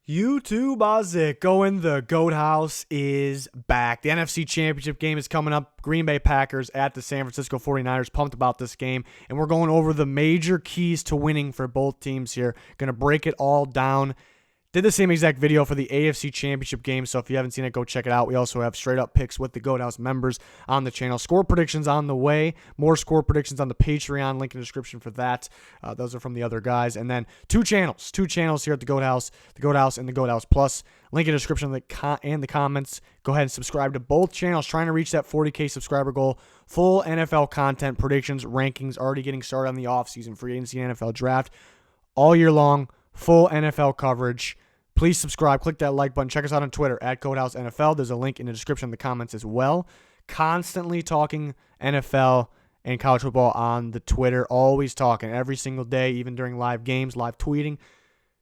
YouTube, how's it going? The GOAT House is back. The NFC Championship game is coming up. Green Bay Packers at the San Francisco 49ers. Pumped about this game. And we're going over the major keys to winning for both teams here. Going to break it all down. Did the same exact video for the AFC Championship game, so if you haven't seen it, go check it out. We also have straight-up picks with the GOAT House members on the channel. Score predictions on the way. More score predictions on the Patreon. Link in the description for that. Those are from the other guys. And then two channels here at the GOAT House and the GOAT House Plus. Link in the description and the comments. Go ahead and subscribe to both channels. Trying to reach that 40K subscriber goal. Full NFL content, predictions, rankings already getting started on the offseason free agency NFL draft. All year long, full NFL coverage. Please subscribe, click that like button. Check us out on Twitter at GoatHouseNFL. There's a link in the description in the comments as well. Constantly talking NFL and college football on the Twitter. Always talking every single day, even during live games, live tweeting.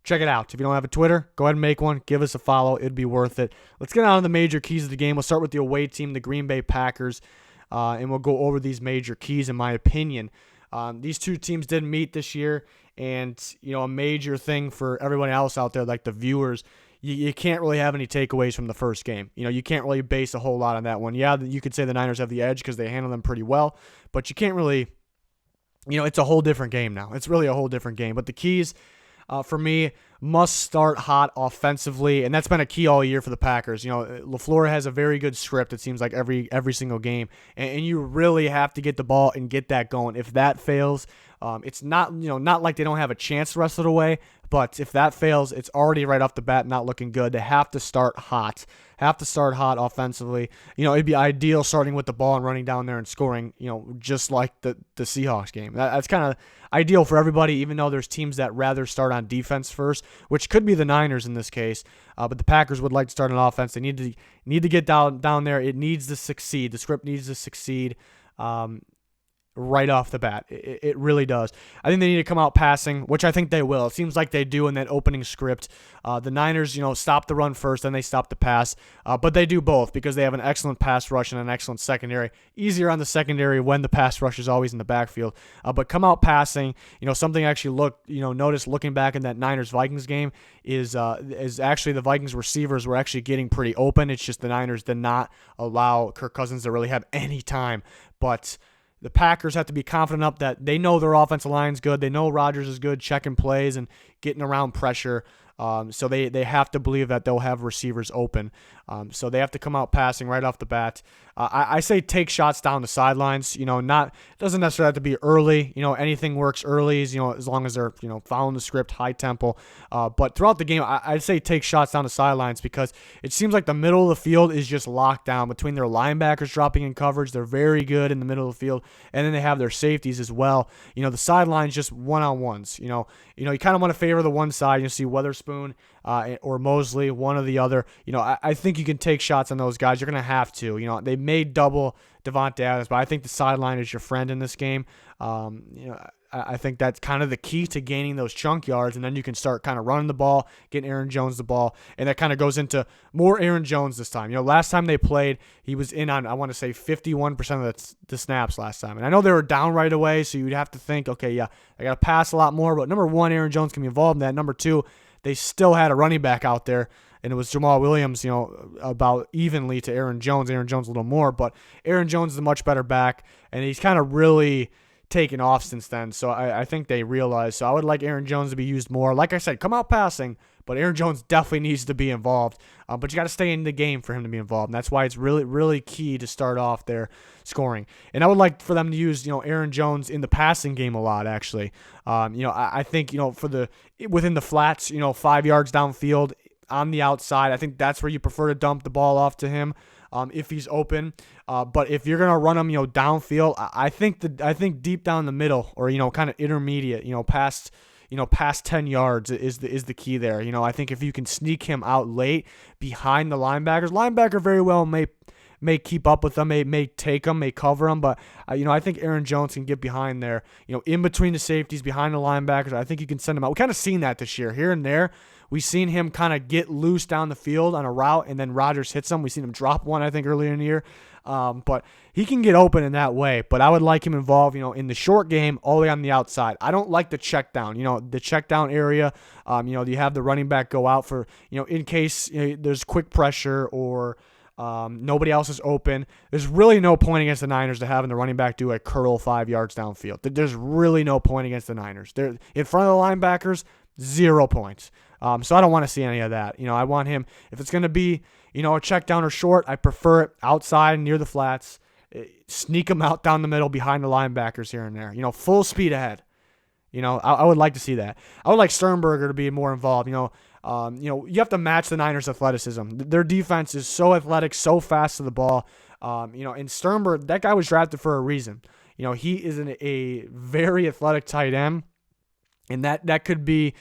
Check it out. If you don't have a Twitter, go ahead and make one. Give us a follow. It'd be worth it. Let's get on to the major keys of the game. We'll start with the away team, the Green Bay Packers, and we'll go over these major keys in my opinion. These two teams didn't meet this year, and a major thing for everyone else out there, like the viewers, you can't really have any takeaways from the first game. You can't really base a whole lot on that one. Yeah, you could say the Niners have the edge because they handle them pretty well, but you can't really, it's a whole different game now. It's really a whole different game. But the keys, for me, must start hot offensively, and that's been a key all year for the Packers. LaFleur has a very good script, it seems like, every single game, and you really have to get the ball and get that going. If that fails, it's not like they don't have a chance the rest of the way, but if that fails, it's already right off the bat not looking good. They have to start hot. Offensively. It'd be ideal starting with the ball and running down there and scoring, just like the Seahawks game. That's kind of ideal for everybody, even though there's teams that rather start on defense first, which could be the Niners in this case. But the Packers would like to start on offense. They need to get down there. It needs to succeed. The script needs to succeed. Right off the bat. It really does. I think they need to come out passing, which I think they will. It seems like they do in that opening script. The Niners, stop the run first, then they stop the pass. But they do both because they have an excellent pass rush and an excellent secondary. Easier on the secondary when the pass rush is always in the backfield. But come out passing. Something I actually noticed looking back in that Niners-Vikings game is actually the Vikings receivers were actually getting pretty open. It's just the Niners did not allow Kirk Cousins to really have any time. But the Packers have to be confident up that they know their offensive line's good. They know Rodgers is good, checking plays and getting around pressure. So they have to believe that they'll have receivers open. So they have to come out passing right off the bat. I say take shots down the sidelines. Doesn't necessarily have to be early. Anything works early. As long as they're following the script, high tempo. But throughout the game, I'd say take shots down the sidelines because it seems like the middle of the field is just locked down between their linebackers dropping in coverage. They're very good in the middle of the field, and then they have their safeties as well. The sidelines just one-on-ones. You kind of want to favor the one side. You see Weatherspoon or Mosley, one or the other. I think you can take shots on those guys. You're going to have to. They may double Devontae Adams, but I think the sideline is your friend in this game. I think that's kind of the key to gaining those chunk yards, and then you can start kind of running the ball, getting Aaron Jones the ball, and that kind of goes into more Aaron Jones this time. Last time they played, he was in on, I want to say, 51% of the snaps last time. And I know they were down right away, so you'd have to think, okay, yeah, I got to pass a lot more, but number one, Aaron Jones can be involved in that. Number two, they still had a running back out there, and it was Jamal Williams, about evenly to Aaron Jones. Aaron Jones a little more, but Aaron Jones is a much better back, and he's kind of really taken off since then. So I think they realize. So I would like Aaron Jones to be used more. Like I said, come out passing, but Aaron Jones definitely needs to be involved. But you got to stay in the game for him to be involved. And that's why it's really, really key to start off their scoring. And I would like for them to use, Aaron Jones in the passing game a lot, actually. I think, within the flats, 5 yards downfield on the outside, I think that's where you prefer to dump the ball off to him. If he's open, but if you're gonna run him, downfield, I think deep down the middle or kind of intermediate, past 10 yards is the key there. I think if you can sneak him out late behind the linebacker very well may keep up with them, may take them, may cover them, but I think Aaron Jones can get behind there, in between the safeties, behind the linebackers. I think you can send them out. We kind of seen that this year, here and there. We've seen him kind of get loose down the field on a route, and then Rodgers hits him. We've seen him drop one, I think, earlier in the year. But he can get open in that way. But I would like him involved, in the short game, all the way on the outside. I don't like the check down. The check down area. You have the running back go out for, in case there's quick pressure or nobody else is open. There's really no point against the Niners to having the running back do a curl 5 yards downfield. There's really no point against the Niners. They're in front of the linebackers, 0 points. So I don't want to see any of that. I want him, if it's going to be, a check down or short, I prefer it outside near the flats. Sneak them out down the middle behind the linebackers here and there. Full speed ahead. I would like to see that. I would like Sternberger to be more involved. You have to match the Niners' athleticism. Their defense is so athletic, so fast to the ball. And Sternberger, that guy was drafted for a reason. He is a very athletic tight end, and that could be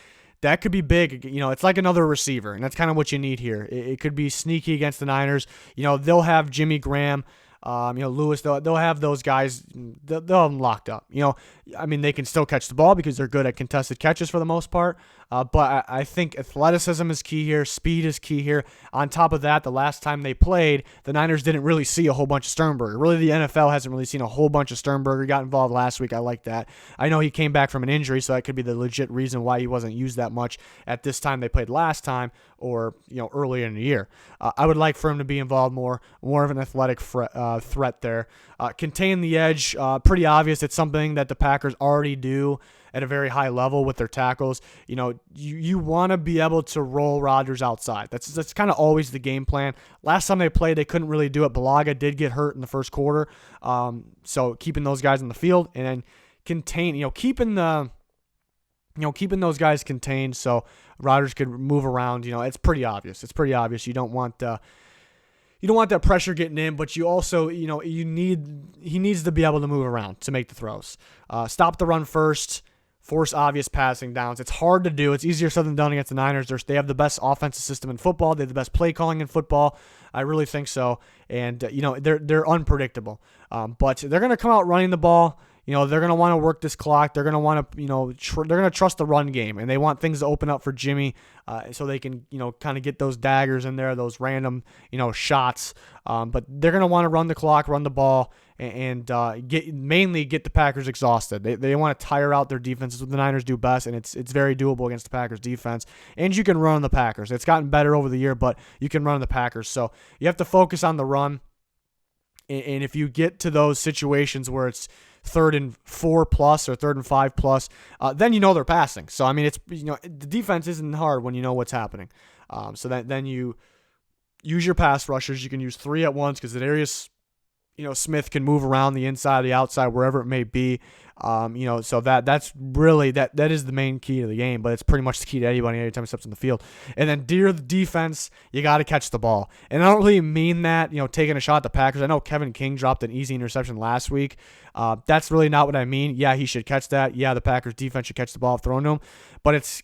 big. It's like another receiver, and that's kind of what you need here. It could be sneaky against the Niners. They'll have Jimmy Graham. Lewis, they'll have those guys, they'll have them locked up. They can still catch the ball because they're good at contested catches for the most part. But I think athleticism is key here. Speed is key here. On top of that, the last time they played, the Niners didn't really see a whole bunch of Sternberger. Really, the NFL hasn't really seen a whole bunch of Sternberger. He got involved last week. I like that. I know he came back from an injury, so that could be the legit reason why he wasn't used that much at this time they played last time or, earlier in the year. I would like for him to be involved more of an athletic threat there. Contain the edge, pretty obvious. It's something that the Packers already do at a very high level with their tackles. You want to be able to roll Rodgers outside. That's kind of always the game plan. Last time they played, they couldn't really do it. Balaga did get hurt in the first quarter. So keeping those guys in the field and then keeping those guys contained so Rodgers could move around. It's pretty obvious. You don't want that pressure getting in, but you also, he needs to be able to move around to make the throws. Stop the run first, force obvious passing downs. It's hard to do. It's easier said than done against the Niners. They have the best offensive system in football. They have the best play calling in football. I really think so. And, they're unpredictable. But they're going to come out running the ball. They're going to want to work this clock. They're going to want to, they're going to trust the run game, and they want things to open up for Jimmy so they can, kind of get those daggers in there, those random, shots. But they're going to want to run the clock, run the ball, and get the Packers exhausted. They want to tire out their defense. It's what the Niners do best, and it's very doable against the Packers defense. And you can run on the Packers. It's gotten better over the year, but you can run on the Packers. So you have to focus on the run. And if you get to those situations where it's 3rd and 4 plus or 3rd and 5 plus, then they're passing. So it's the defense isn't hard when you know what's happening. So then you use your pass rushers. You can use 3 at once because Darius, Smith can move around the inside, the outside, wherever it may be. So that's really that is the main key to the game, but it's pretty much the key to anybody anytime he steps in the field. And then the defense, you got to catch the ball. And I don't really mean that, taking a shot at the Packers. I know Kevin King dropped an easy interception last week. That's really not what I mean. Yeah, he should catch that. Yeah, the Packers defense should catch the ball thrown to him. But it's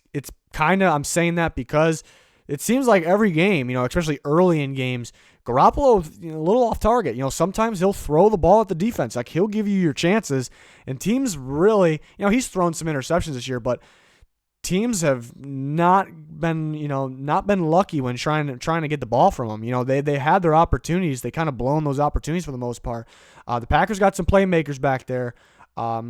kind of, I'm saying that because it seems like every game, especially early in games, Garoppolo, a little off target. Sometimes he'll throw the ball at the defense. Like, he'll give you your chances. And teams really, he's thrown some interceptions this year, but teams have not been lucky when trying to get the ball from him. They had their opportunities. They kind of blown those opportunities for the most part. The Packers got some playmakers back there.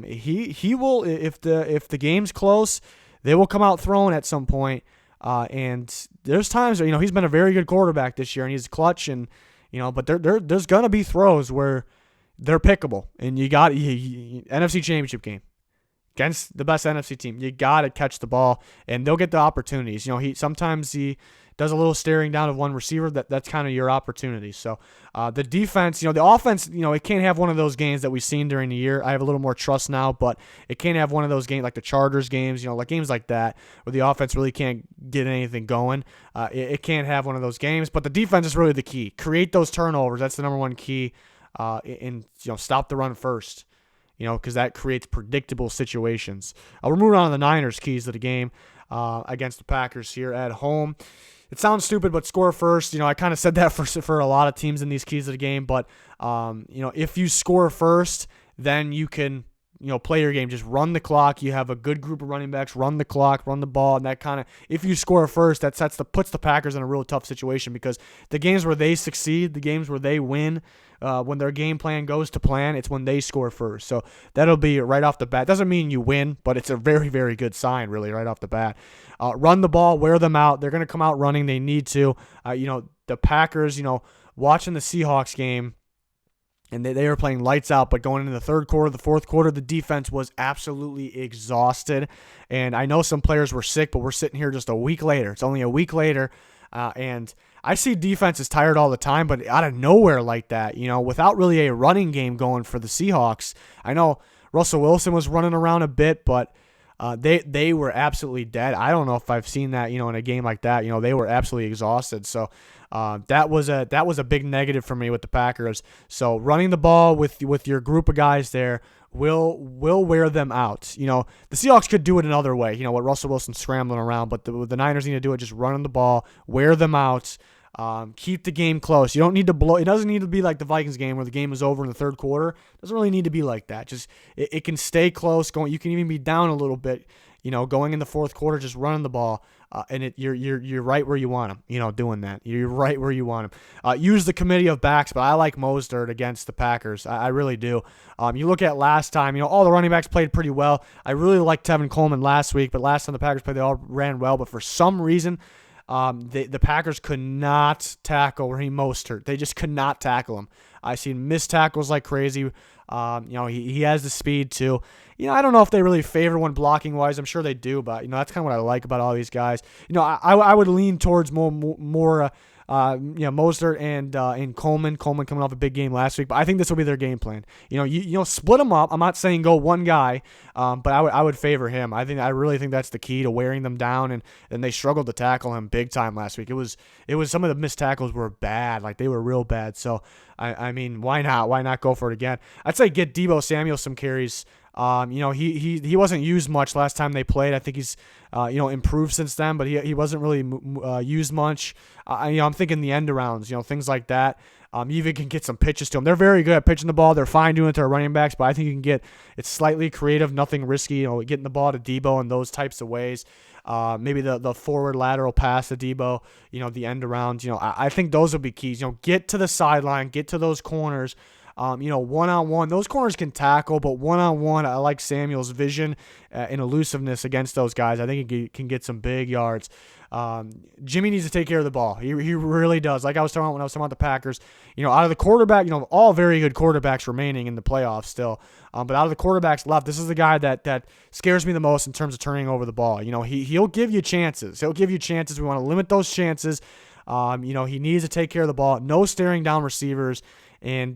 He will, if the game's close, they will come out throwing at some point. And there's times where, he's been a very good quarterback this year and he's clutch and, but there's going to be throws where they're pickable and you got NFC Championship game against the best NFC team. You got to catch the ball and they'll get the opportunities. Sometimes he does a little staring down of one receiver. That's kind of your opportunity. So the defense, the offense, it can't have one of those games that we've seen during the year. I have a little more trust now, but it can't have one of those games like the Chargers games, like games like that where the offense really can't get anything going. It can't have one of those games, but the defense is really the key. Create those turnovers. That's the number one key. And stop the run first. Because that creates predictable situations. We're moving on to the Niners' keys to the game against the Packers here at home. It sounds stupid, but score first. I kind of said that for a lot of teams in these keys of the game. But, if you score first, then you can play your game. Just run the clock. You have a good group of running backs. Run the clock, run the ball, and that kind of, if you score first, that puts the Packers in a real tough situation, because the games where they succeed, the games where they win, when their game plan goes to plan, it's when they score first. So that'll be right off the bat. Doesn't mean you win, but it's a very, very good sign, really, right off the bat. Run the ball, wear them out. They're going to come out running. They need to. The Packers, watching the Seahawks game, and they were playing lights out, but going into the third quarter, the fourth quarter, the defense was absolutely exhausted. And I know some players were sick, but we're sitting here just a week later. It's only a week later, and I see defenses tired all the time, but out of nowhere like that, without really a running game going for the Seahawks. I know Russell Wilson was running around a bit, but they were absolutely dead. I don't know if I've seen that, in a game like that. They were absolutely exhausted. So that was a big negative for me with the Packers. So running the ball with your group of guys there will wear them out. The Seahawks could do it another way. What Russell Wilson scrambling around, but the Niners need to do it just running the ball, wear them out. Keep the game close. You don't need to blow. It doesn't need to be like the Vikings game where the game is over in the third quarter. It doesn't really need to be like that. Just it can stay close. You can even be down a little bit. Going in the fourth quarter, just running the ball, and you're right where you want them. Doing that, you're right where you want them. Use the committee of backs, but I like Mostert against the Packers. I really do. You look at last time. All the running backs played pretty well. I really liked Tevin Coleman last week, but last time the Packers played, they all ran well. But for some reason, the Packers could not tackle Raheem Mostert. They just could not tackle him. I seen missed tackles like crazy. He has the speed too. I don't know if they really favor one blocking wise. I'm sure they do, but that's kind of what I like about all these guys. I would lean towards more Mostert and Coleman. Coleman coming off a big game last week, but I think this will be their game plan. You split them up. I'm not saying go one guy, but I would favor him. I really think that's the key to wearing them down, and they struggled to tackle him big time last week. It was some of the missed tackles were bad, like they were real bad. So I mean, why not? Why not go for it again? I'd say get Deebo Samuel some carries. He wasn't used much last time they played. I think he's improved since then, but he wasn't really used much. I'm thinking the end arounds, things like that. You even can get some pitches to them. They're very good at pitching the ball. They're fine doing it to their running backs, but I think you can get it's slightly creative, nothing risky. Getting the ball to Deebo in those types of ways. Maybe the forward lateral pass to Deebo. The end arounds. I think those will be keys. Get to the sideline, get to those corners. One-on-one, those corners can tackle, but one-on-one, I like Samuel's vision and elusiveness against those guys. I think he can get some big yards. Jimmy needs to take care of the ball. He really does. Like I was talking about when I was talking about the Packers, out of the quarterback, all very good quarterbacks remaining in the playoffs still. But out of the quarterbacks left, this is the guy that scares me the most in terms of turning over the ball. He'll give you chances. He'll give you chances. We want to limit those chances. He needs to take care of the ball. No staring down receivers. And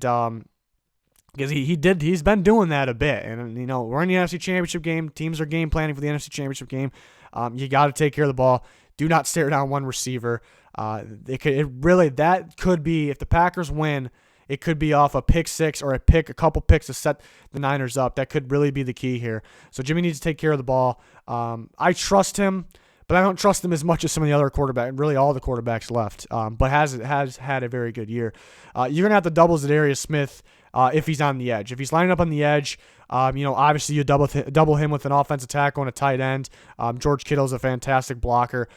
because he's been doing that a bit, and we're in the NFC Championship game. Teams are game planning for the NFC Championship game. You got to take care of the ball. Do not stare down one receiver. That could be, if the Packers win, it could be off a pick six or a couple picks to set the Niners up. That could really be the key here. So Jimmy needs to take care of the ball. I trust him, but I don't trust him as much as some of the other quarterbacks, really all the quarterbacks left, but has had a very good year. You're going to have to double Zadarius Smith if he's on the edge. If he's lining up on the edge, obviously you double him with an offensive tackle and a tight end. George Kittle's a fantastic blocker.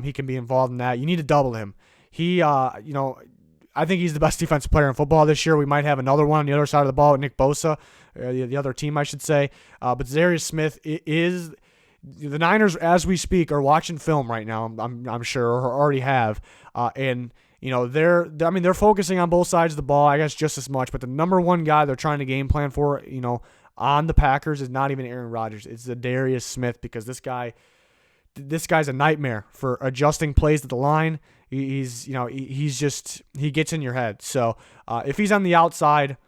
He can be involved in that. You need to double him. I think he's the best defensive player in football this year. We might have another one on the other side of the ball with Nick Bosa, the other team, I should say. But Zadarius Smith is... The Niners, as we speak, are watching film right now. I'm sure, or already have, and they're focusing on both sides of the ball, I guess, just as much. But the number one guy they're trying to game plan for, on the Packers is not even Aaron Rodgers. It's Zadarius Smith, because this guy's a nightmare for adjusting plays at the line. He gets in your head. So if he's on the outside,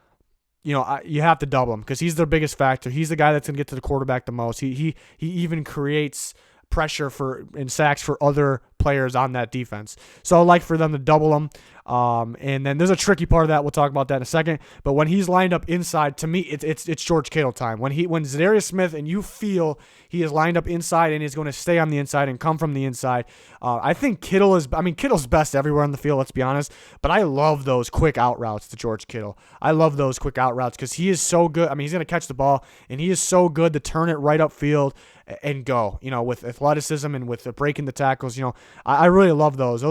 you have to double him because he's their biggest factor. He's the guy that's going to get to the quarterback the most. He even creates pressure and sacks for other players on that defense. So I'd like for them to double him. And then there's a tricky part of that. We'll talk about that in a second. But when he's lined up inside, to me, it's George Kittle time. When Zadarius Smith and you feel he is lined up inside and is going to stay on the inside and come from the inside, I think Kittle's best everywhere on the field, let's be honest. But I love those quick out routes to George Kittle. I love those quick out routes because he is so good. I mean, he's going to catch the ball, and he is so good to turn it right upfield and go, with athleticism and with breaking the tackles. I really love those.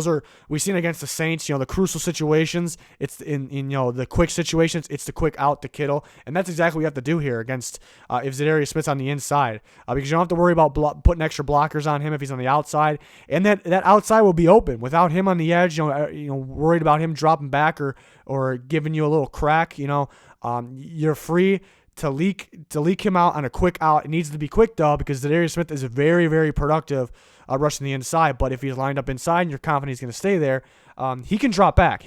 We've seen against the Saints, the crucial situations, it's in the quick situations, it's the quick out to Kittle. And that's exactly what you have to do here against if Zadarius Smith's on the inside, because you don't have to worry about putting extra blockers on him if he's on the outside. And that outside will be open without him on the edge, worried about him dropping back or giving you a little crack. You're free to leak him out on a quick out. It needs to be quick, though, because Zadarius Smith is very, very productive rushing the inside. But if he's lined up inside and you're confident he's going to stay there, he can drop back.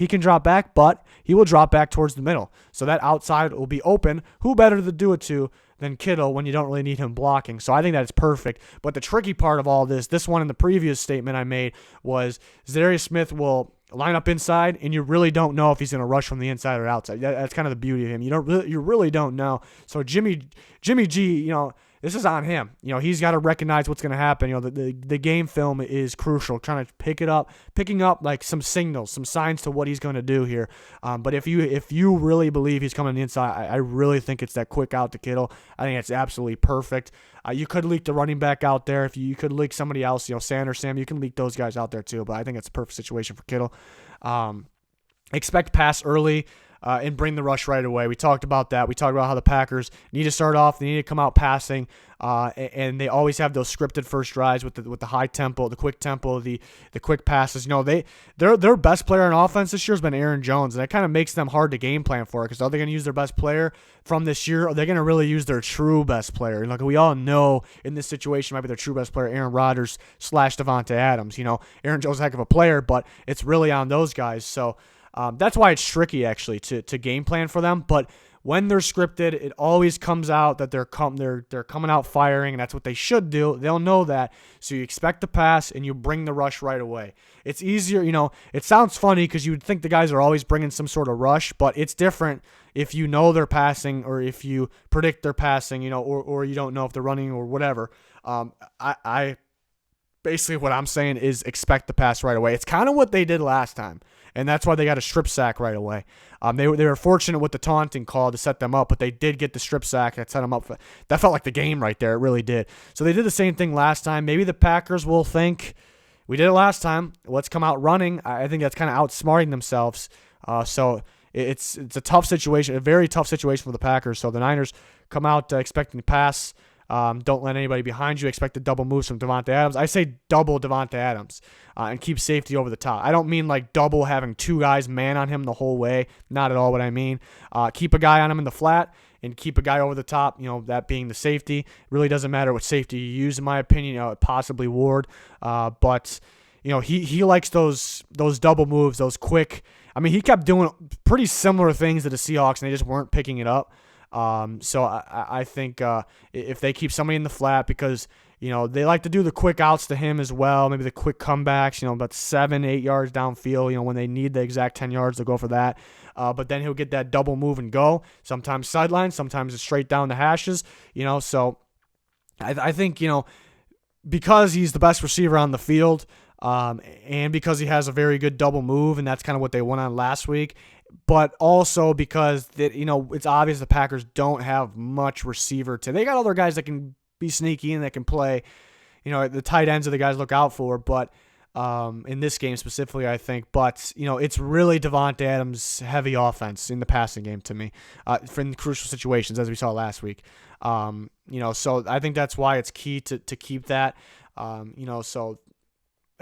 But he will drop back towards the middle. So that outside will be open. Who better to do it to than Kittle when you don't really need him blocking? So I think that's perfect. But the tricky part of all this one in the previous statement I made, was Zadarius Smith will line up inside, and you really don't know if he's going to rush from the inside or outside. That's kind of the beauty of him. You really don't know. So Jimmy G, this is on him. He's got to recognize what's going to happen. The game film is crucial, trying to picking up like some signals, some signs to what he's going to do here. But if you really believe he's coming on the inside, I really think it's that quick out to Kittle. I think it's absolutely perfect. You could leak the running back out there. If you could leak somebody else, Sanders, Sam, you can leak those guys out there too. But I think it's a perfect situation for Kittle. Expect pass early. And bring the rush right away. We talked about that. We talked about how the Packers need to start off. They need to come out passing, and they always have those scripted first drives with the high tempo, the quick tempo, the quick passes. Their best player on offense this year has been Aaron Jones, and that kind of makes them hard to game plan for, because are they going to use their best player from this year, or are they going to really use their true best player? Like we all know in this situation, might be their true best player, Aaron Rodgers / Devontae Adams. Aaron Jones is a heck of a player, but it's really on those guys. So. That's why it's tricky, actually, to game plan for them. But when they're scripted, it always comes out that they're coming out firing, and that's what they should do. They'll know that. So you expect the pass, and you bring the rush right away. It's easier, it sounds funny because you would think the guys are always bringing some sort of rush, but it's different if you know they're passing or if you predict they're passing, or you don't know if they're running or whatever. I basically what I'm saying is expect the pass right away. It's kind of what they did last time. And that's why they got a strip sack right away. They were fortunate with the taunting call to set them up, but they did get the strip sack that set them up. That felt like the game right there. It really did. So they did the same thing last time. Maybe the Packers will think, we did it last time, let's come out running. I think that's kind of outsmarting themselves. So it's a tough situation, a very tough situation for the Packers. So the Niners come out expecting to pass. Don't let anybody behind you. Expect the double moves from Davante Adams. I say double Davante Adams and keep safety over the top. I don't mean like double having two guys man on him the whole way. Not at all what I mean. Keep a guy on him in the flat and keep a guy over the top, that being the safety. It really doesn't matter what safety you use, in my opinion, possibly Ward. But he likes those double moves, those quick. I mean, he kept doing pretty similar things to the Seahawks, and they just weren't picking it up. So I think if they keep somebody in the flat, because they like to do the quick outs to him as well, maybe the quick comebacks, about 7-8 yards downfield, when they need the exact 10 yards, they'll go for that. But then he'll get that double move and go. Sometimes sideline, sometimes it's straight down the hashes, so I think, because he's the best receiver on the field, and because he has a very good double move, and that's kind of what they went on last week, but also because that it's obvious the Packers don't have much receiver they got other guys that can be sneaky and that can play, the tight ends are the guys to look out for, but in this game specifically, I think, but it's really Davante Adams heavy offense in the passing game to me, for in crucial situations, as we saw last week. So I think that's why it's key to keep that, so.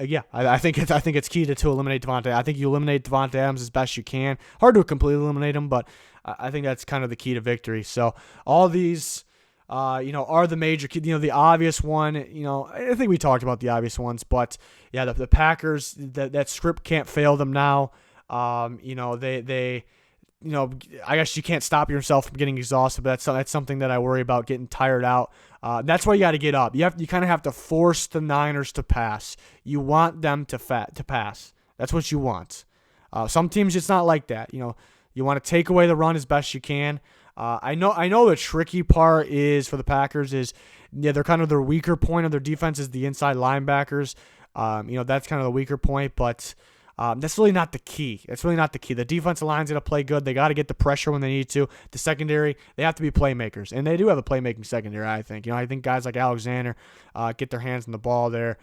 Yeah, I think it's key to eliminate Davante. I think you eliminate Davante Adams as best you can. Hard to completely eliminate him, but I think that's kind of the key to victory. So all these, are the major key. The obvious one. I think we talked about the obvious ones, but yeah, the Packers, that script can't fail them now. They I guess you can't stop yourself from getting exhausted, but that's something that I worry about, getting tired out. That's why you got to get up. You kind of have to force the Niners to pass. You want them to pass. That's what you want. Some teams, it's not like that. You want to take away the run as best you can. I know the tricky part is for the Packers is, they're kind of their weaker point of their defense is the inside linebackers. That's kind of the weaker point, but that's really not the key. It's really not the key. The defensive line's going to play good. They got to get the pressure when they need to. The secondary, they have to be playmakers, and they do have a playmaking secondary, I think. I think guys like Alexander get their hands on the ball there.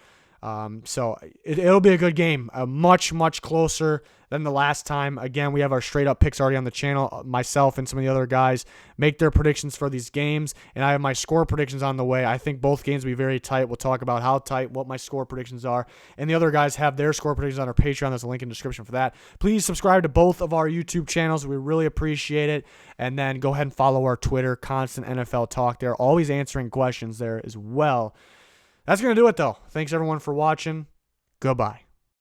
So it'll be a good game, much, much closer than the last time. Again, we have our straight up picks already on the channel. Myself and some of the other guys make their predictions for these games, and I have my score predictions on the way. I think both games will be very tight. We'll talk about how tight, what my score predictions are, and the other guys have their score predictions on our Patreon. There's a link in the description for that. Please subscribe to both of our YouTube channels. We really appreciate it. And then go ahead and follow our Twitter, Constant NFL Talk there. Always answering questions there as well. That's going to do it, though. Thanks, everyone, for watching. Goodbye.